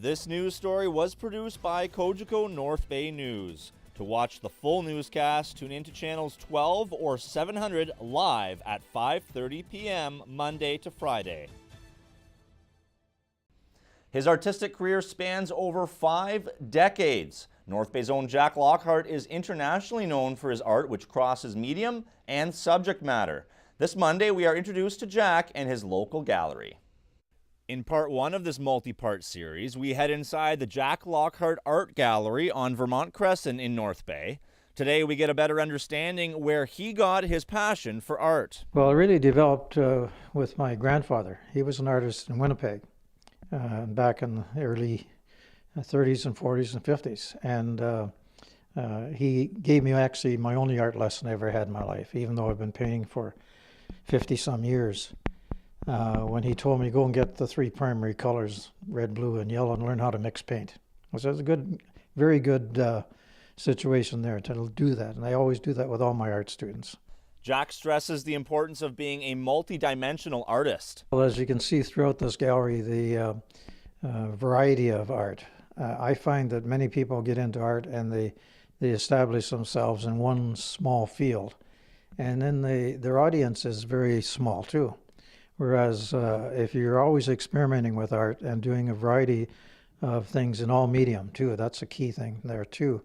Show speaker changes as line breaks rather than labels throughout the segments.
This news story was produced by Cogeco North Bay News. To watch the full newscast, tune into channels 12 or 700 live at 5:30 p.m. Monday to Friday. His artistic career spans over 5 decades. North Bay's own Jack Lockhart is internationally known for his art, which crosses medium and subject matter. This Monday, we are introduced to Jack and his local gallery. In part 1 of this multi-part series, we head inside the Jack Lockhart Art Gallery on Vermont Crescent in North Bay. Today, we get a better understanding where he got his passion for art.
Well, it really developed with my grandfather. He was an artist in Winnipeg back in the early 30s and 40s and 50s. And he gave me actually my only art lesson I ever had in my life, even though I've been painting for 50-some years. When he told me to go and get the 3 primary colors, red, blue, and yellow, and learn how to mix paint. So it was a good, very good situation there to do that. And I always do that with all my art students.
Jack stresses the importance of being a multi-dimensional artist.
Well, as you can see throughout this gallery, the variety of art. I find that many people get into art and they establish themselves in one small field. And then their audience is very small too. Whereas if you're always experimenting with art and doing a variety of things in all medium too, that's a key thing there too,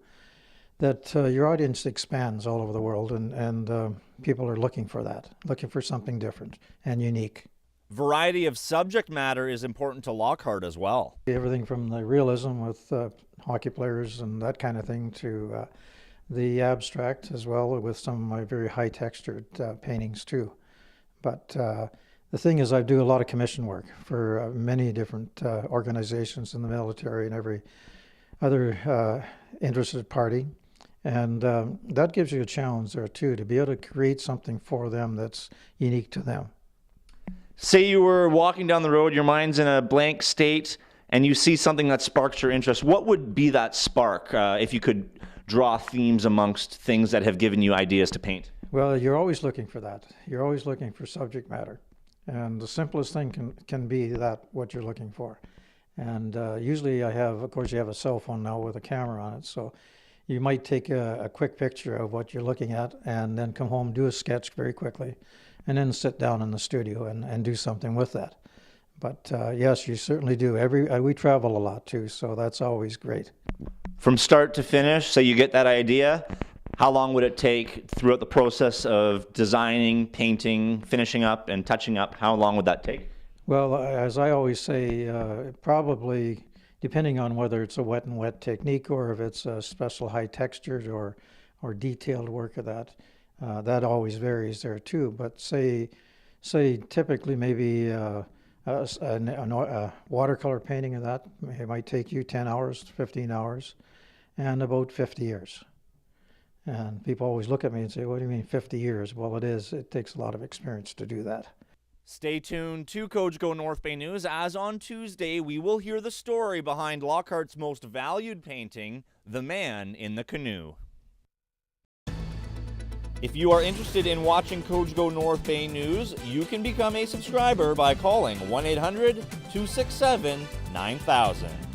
that your audience expands all over the world, and people are looking for that, looking for something different and unique.
Variety of subject matter is important to Lockhart as well.
Everything from the realism with hockey players and that kind of thing to the abstract as well, with some of my very high textured paintings too. But the thing is, I do a lot of commission work for many different organizations in the military and every other interested party. And that gives you a challenge there too, to be able to create something for them that's unique to them.
Say you were walking down the road, your mind's in a blank state, and you see something that sparks your interest. What would be that spark if you could draw themes amongst things that have given you ideas to paint?
Well, you're always looking for that. You're always looking for subject matter. And the simplest thing can be that, what you're looking for. And usually of course you have a cell phone now with a camera on it, so you might take a quick picture of what you're looking at and then come home, do a sketch very quickly, and then sit down in the studio and do something with that. But yes, you certainly do. We travel a lot too, so that's always great.
From start to finish, so you get that idea, how long would it take throughout the process of designing, painting, finishing up, and touching up? How long would that take?
Well, as I always say, probably depending on whether it's a wet and wet technique or if it's a special high textured or detailed work of that, that always varies there too. But say typically maybe a watercolor painting of that, it might take you 10 hours, 15 hours, and about 50 years. And people always look at me and say, what do you mean 50 years? Well, it takes a lot of experience to do that.
Stay tuned to Cogeco North Bay News, as on Tuesday we will hear the story behind Lockhart's most valued painting, The Man in the Canoe. If you are interested in watching Cogeco North Bay News, you can become a subscriber by calling 1-800-267-9000.